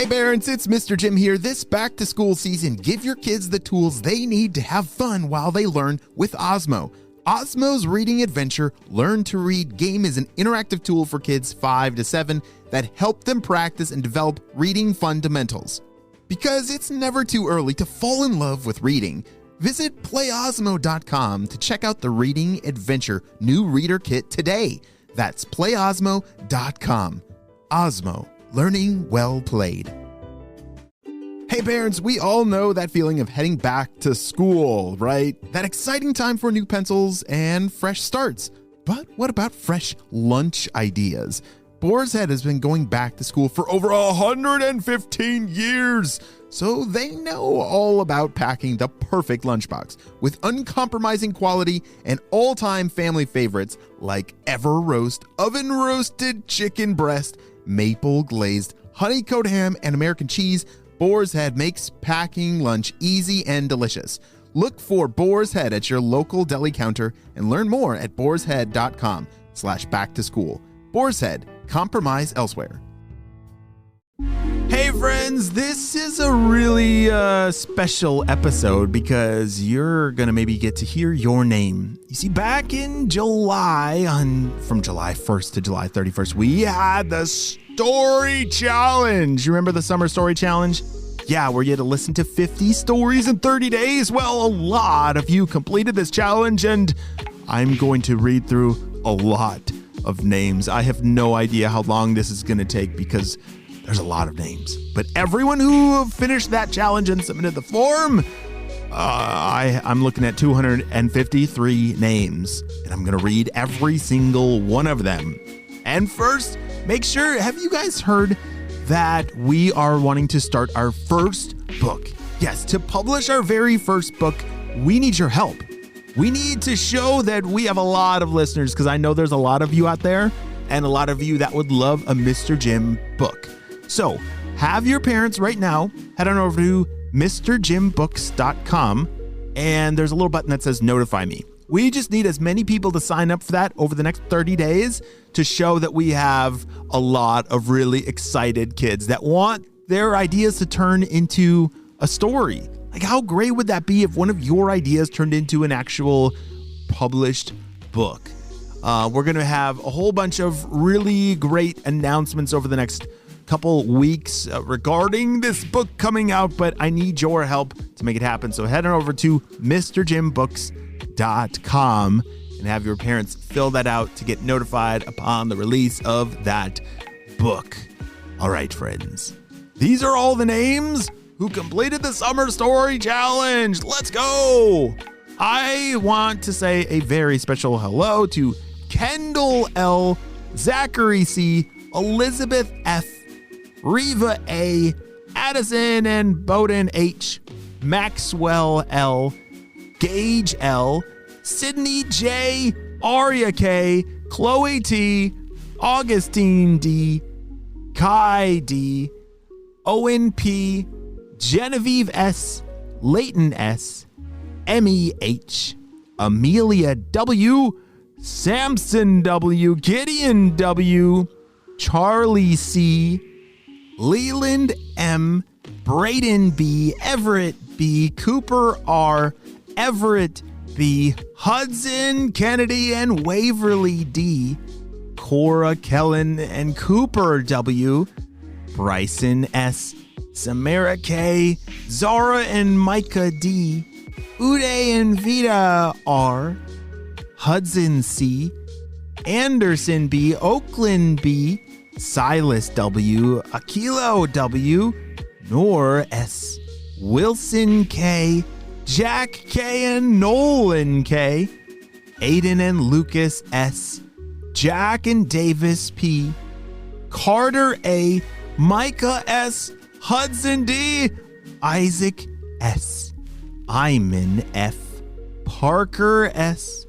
Hey parents, it's Mr. Jim here. This back to school season, give your kids the tools they need to have fun while they learn with Osmo. Osmo's Reading Adventure Learn to Read game is an interactive tool for kids 5 to 7 that help them practice and develop reading fundamentals. Because it's never too early to fall in love with reading, visit playosmo.com to check out the Reading Adventure new reader kit today. That's playosmo.com. Osmo, learning well played. Hey parents, we all know that feeling of heading back to school, right? That exciting time for new pencils and fresh starts. But what about fresh lunch ideas? Boar's Head has been going back to school for over 115 years, so they know all about packing the perfect lunchbox with uncompromising quality and all-time family favorites like Ever Roast, oven roasted chicken breast, maple glazed honey coat ham, and American cheese. Boar's Head makes packing lunch easy and delicious. Look for Boar's Head at your local deli counter and learn more at boarshead.com/back-to-school. Boar's Head, compromise elsewhere. Hey friends, this is a really special episode because you're going to maybe get to hear your name. You see, back in July, from July 1st to July 31st, we had the Story Challenge. You remember the Summer Story Challenge? Yeah, where you had to listen to 50 stories in 30 days. Well, a lot of you completed this challenge, and I'm going to read through a lot of names. I have no idea how long this is going to take because there's a lot of names. But everyone who finished that challenge and submitted the form, I'm looking at 253 names, and I'm going to read every single one of them. And first, make sure, have you guys heard that we are wanting to start our first book? Yes, to publish our very first book, we need your help. We need to show that we have a lot of listeners, because I know there's a lot of you out there and a lot of you that would love a Mr. Jim book. So have your parents right now head on over to MrJimBooks.com, and there's a little button that says notify me. We just need as many people to sign up for that over the next 30 days to show that we have a lot of really excited kids that want their ideas to turn into a story. Like, how great would that be if one of your ideas turned into an actual published book? We're going to have a whole bunch of really great announcements over the next couple weeks regarding this book coming out, but I need your help to make it happen. So head on over to MrJimBooks.com and have your parents fill that out to get notified upon the release of that book. All right, friends. These are all the names who completed the Summer Story Challenge. Let's go. I want to say a very special hello to Kendall L., Zachary C., Elizabeth F., Reva A., Addison and Bowden H., Maxwell L., Gage L., Sydney J., Aria K., Chloe T., Augustine D., Kai D., Owen P., Genevieve S., Leighton S., Emmy H., Amelia W., Samson W., Gideon W., Charlie C., Leland M., Braden B., Everett B., Cooper R., Everett B., Hudson Kennedy and Waverly D., Cora Kellen and Cooper W., Bryson S., Samara K., Zara and Micah D., Uday and Vita R., Hudson C., Anderson B., Oakland B., Silas W., Akilo W., Nor S., Wilson K., Jack K. and Nolan K., Aiden and Lucas S., Jack and Davis P., Carter A., Micah S., Hudson D., Isaac S., Iman F., Parker S.,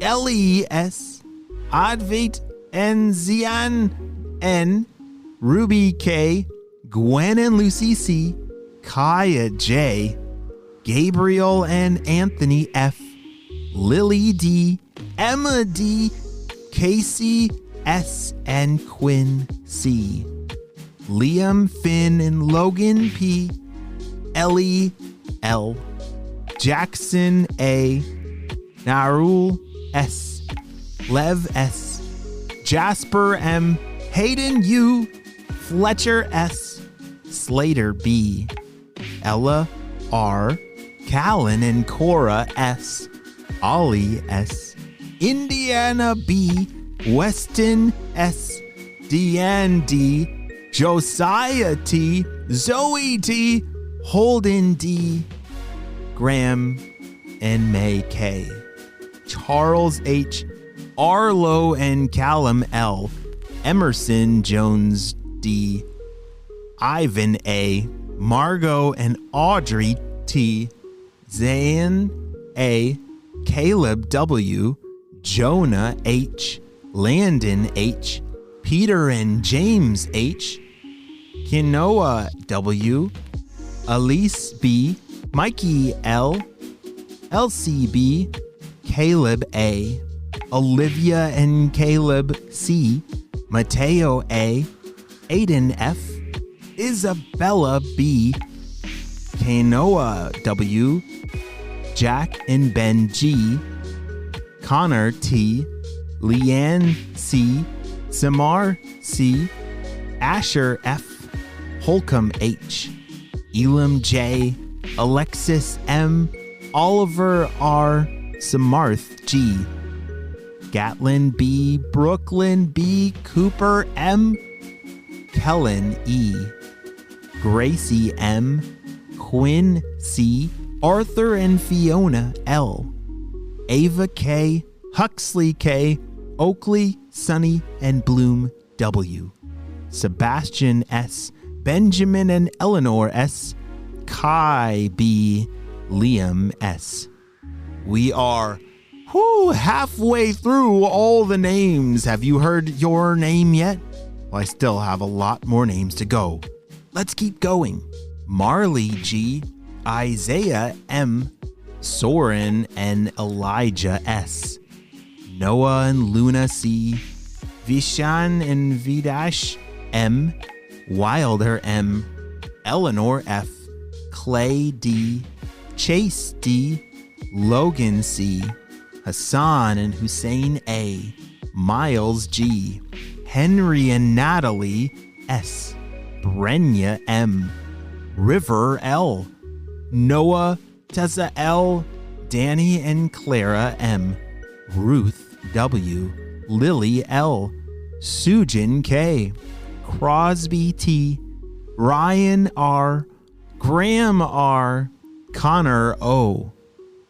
Ellie S., Advait and Zian N., Ruby K., Gwen and Lucy C., Kaya J., Gabriel and Anthony F., Lily D., Emma D., Casey S., and Quinn C., Liam, Finn, and Logan P, Ellie L, Jackson A, Narul S, Lev S, Jasper M, Hayden U, Fletcher S, Slater B, Ella R, Callan and Cora S, Ollie S, Indiana B, Weston S, Deanne D, Josiah T, Zoe T, Holden D, Graham and May K, Charles H, Arlo and Callum L, Emerson Jones D, Ivan A, Margot and Audrey T, Zayn A, Caleb W, Jonah H, Landon H, Peter and James H, Kinoa W, Elise B, Mikey L, LCB, Caleb A, Olivia and Caleb C, Mateo A, Aiden F, Isabella B, Kanoa W, Jack and Ben G, Connor T, Leanne C, Samar C, Asher F, Holcomb H, Elam J, Alexis M, Oliver R, Samarth G, Gatlin B, Brooklyn B, Cooper M, Kellen E, Gracie M, Quinn C, Arthur and Fiona L, Ava K, Huxley K, Oakley, Sunny, and Bloom W, Sebastian S, Benjamin and Eleanor S, Kai B, Liam S. We are halfway through all the names. Have you heard your name yet? Well, I still have a lot more names to go. Let's keep going. Marley G, Isaiah M, Soren and Elijah S, Noah and Luna C, Vishan and Vidash M, Wilder M, Eleanor F, Clay D, Chase D, Logan C, Hassan and Hussein A, Miles G, Henry and Natalie S, Brenya M, River L, Noah, Tessa L, Danny and Clara M, Ruth W, Lily L, Sujin K, Crosby T, Ryan R, Graham R, Connor O,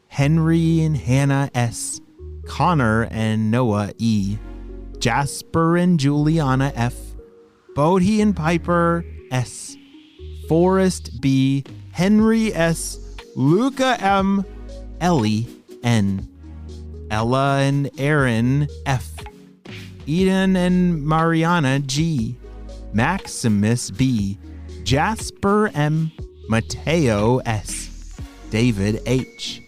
Henry and Hannah S, Connor and Noah E, Jasper and Juliana F, Bodhi and Piper S, Forrest B, Henry S, Luca M, Ellie N, Ella and Aaron F, Eden and Mariana G, Maximus B, Jasper M, Mateo S, David H,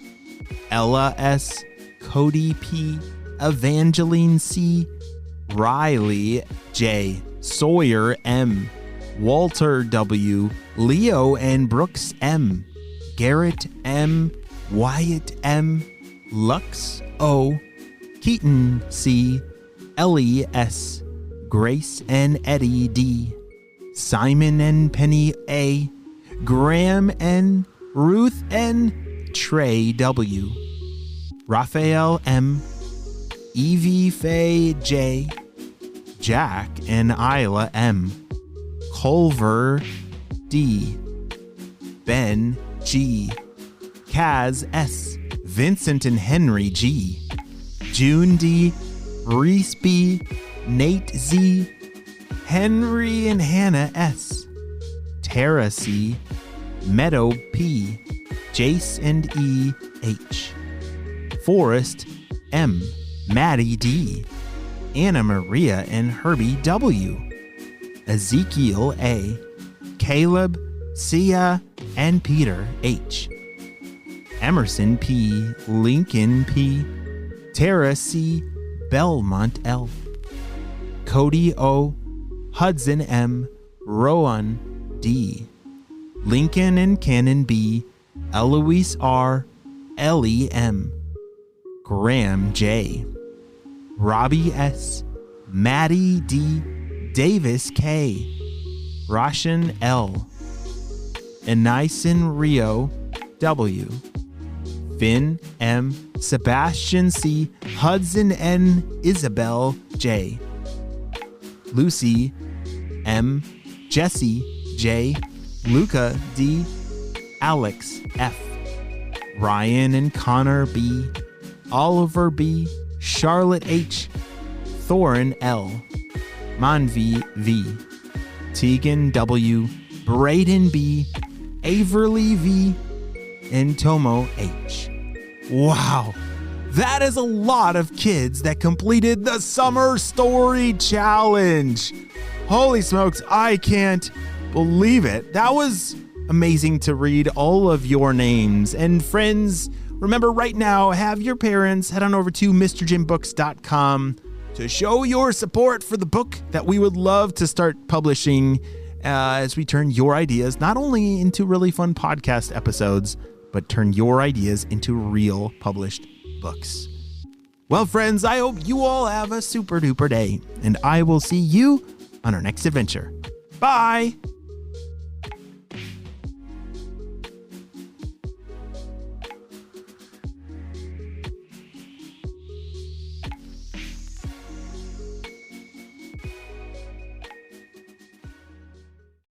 Ella S, Cody P, Evangeline C, Riley J, Sawyer M, Walter W, Leo and Brooks M, Garrett M, Wyatt M, Lux O, Keaton C, Ellie S, Grace and Eddie D, Simon and Penny A, Graham N, Ruth N, Trey W, Raphael M, Evie Faye J, Jack and Isla M, Culver D, Ben G, Kaz S, Vincent and Henry G, June D, Reese B, Nate Z, Henry and Hannah S, Tara C, Meadow P, Jace and E H, Forrest M, Maddie D, Anna Maria and Herbie W, Ezekiel A, Caleb, Sia, and Peter H, Emerson P, Lincoln P, Tara C, Belmont L, Cody O, Hudson M, Rowan D. Lincoln and Cannon B. Eloise R. Ellie M. Graham J. Robbie S. Maddie D. Davis K. Roshan L. Anison Rio W. Finn M. Sebastian C. Hudson N. Isabel J. Lucy M. Jesse J. Luca D. Alex F. Ryan and Connor B. Oliver B. Charlotte H. Thorin L. Manvi V. Tegan W. Braden B. Averly V. and Tomo H. Wow, that is a lot of kids that completed the Summer Story Challenge. Holy smokes, I can't believe it. That was amazing to read all of your names. And friends, remember right now, have your parents head on over to MrJimBooks.com to show your support for the book that we would love to start publishing as we turn your ideas not only into really fun podcast episodes, but turn your ideas into real published books. Well, friends, I hope you all have a super duper day, and I will see you on our next adventure. Bye!